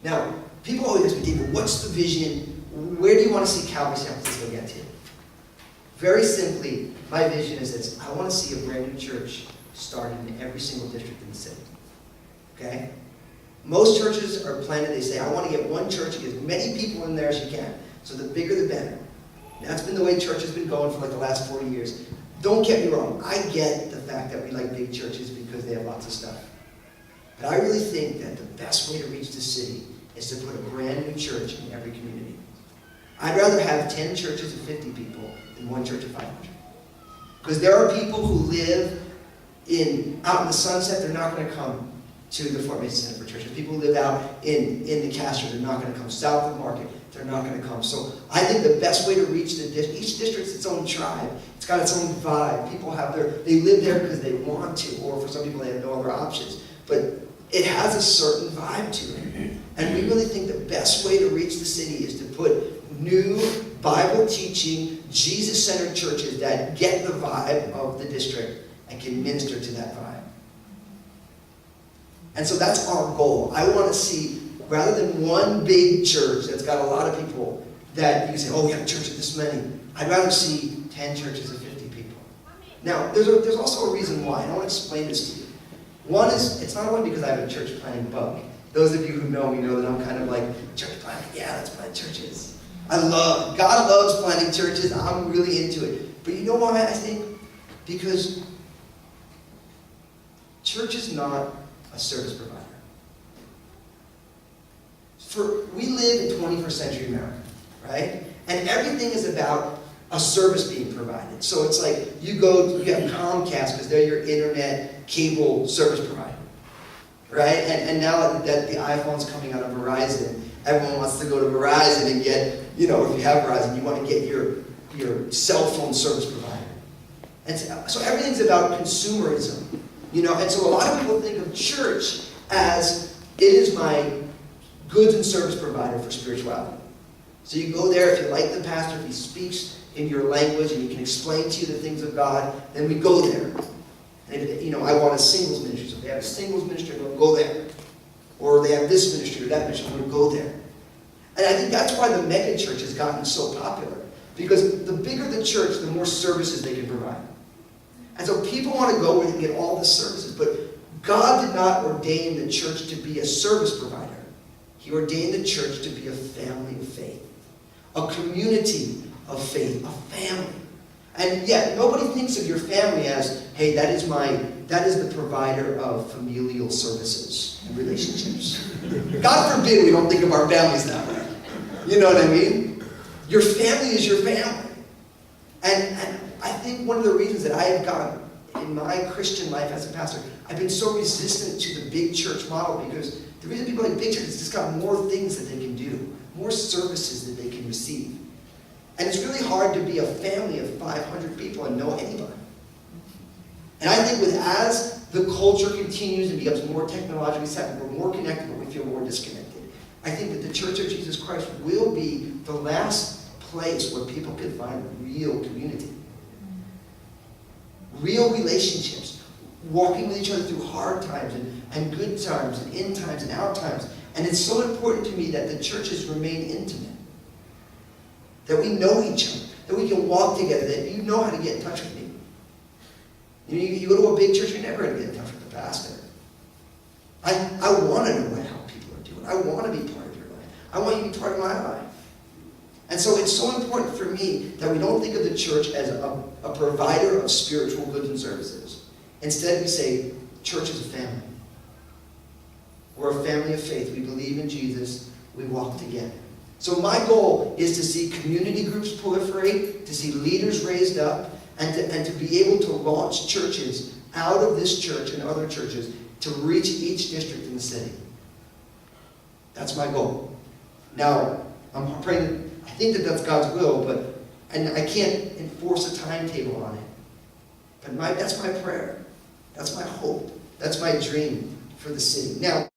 Now, people always ask me, David, what's the vision? Where do you want to see Calvary San Francisco get to? Very simply, my vision is this. I want to see a brand new church started in every single district in the city. Okay? Most churches are planted, they say, I want to get one church and get as many people in there as you can. So the bigger the better. And that's been the way church has been going for like the last 40 years. Don't get me wrong. I get the fact that we like big churches because they have lots of stuff. But I really think that the best way to reach the city is to put a brand new church in every community. I'd rather have 10 churches of 50 people than one church of 500. Because there are people who live out in the Sunset, they're not going to come to the Fort Mason Center for Churches. People who live out in the Castro, they're not going to come. South of Market, they're not going to come. So I think the best way to reach each district's its own tribe. It's got its own vibe. People they live there because they want to, or for some people they have no other options. But it has a certain vibe to it. And we really think the best way to reach the city is to put new Bible-teaching, Jesus-centered churches that get the vibe of the district and can minister to that vibe. And so that's our goal. I want to see, rather than one big church that's got a lot of people that you say, oh, we have a church of this many, I'd rather see 10 churches of 50 people. Now, there's also a reason why, and I want to explain this to you. One is, it's not only because I have a church planting bug. Those of you who know me know that I'm kind of like, church planting, yeah, let's plant churches. God loves planting churches. I'm really into it. But you know why I think? Because church is not a service provider. We live in 21st century America, right? And everything is about a service being provided. So it's like you have Comcast because they're your internet cable service provider, right? And now that the iPhone's coming out of Verizon, everyone wants to go to Verizon and get, if you have Verizon, you want to get your cell phone service provider. And so everything's about consumerism, and so a lot of people think of church as it is my goods and service provider for spirituality. So you go there, if you like the pastor, if he speaks in your language and he can explain to you the things of God, then we go there. And if, I want a singles ministry, so if they have a singles ministry, I'm going to go there. Or they have this ministry or that ministry, I'm going to go there. And I think that's why the mega church has gotten so popular. Because the bigger the church, the more services they can provide. And so people want to go where they can get all the services. But God did not ordain the church to be a service provider. He ordained the church to be a family of faith. A community of faith. A family. And yet, nobody thinks of your family as, hey, that is the provider of familial services and relationships. God forbid we don't think of our families that way. You know what I mean? Your family is your family. And I think one of the reasons that I have gone in my Christian life as a pastor, I've been so resistant to the big church model because the reason people like big church is just got more things that they can do, more services that they can receive. And it's really hard to be a family of 500 people and know anybody. And I think as the culture continues and becomes more technologically savvy, we're more connected, but we feel more disconnected. I think that the Church of Jesus Christ will be the last place where people can find real community. Real relationships. Walking with each other through hard times and good times and in times and out times. And it's so important to me that the churches remain intimate. That we know each other. That we can walk together. That you know how to get in touch with me. You go to a big church, you're never going to get in touch with the pastor. I want to know how people are doing. I want to be part of your life. I want you to be part of my life. And so it's so important for me that we don't think of the church as a provider of spiritual goods and services. Instead, we say, church is a family. We're a family of faith. We believe in Jesus. We walk together. So my goal is to see community groups proliferate, to see leaders raised up, and to be able to launch churches out of this church and other churches to reach each district in the city. That's my goal. Now, I'm praying, I think that that's God's will, and I can't enforce a timetable on it. But that's my prayer. That's my hope. That's my dream for the city. Now,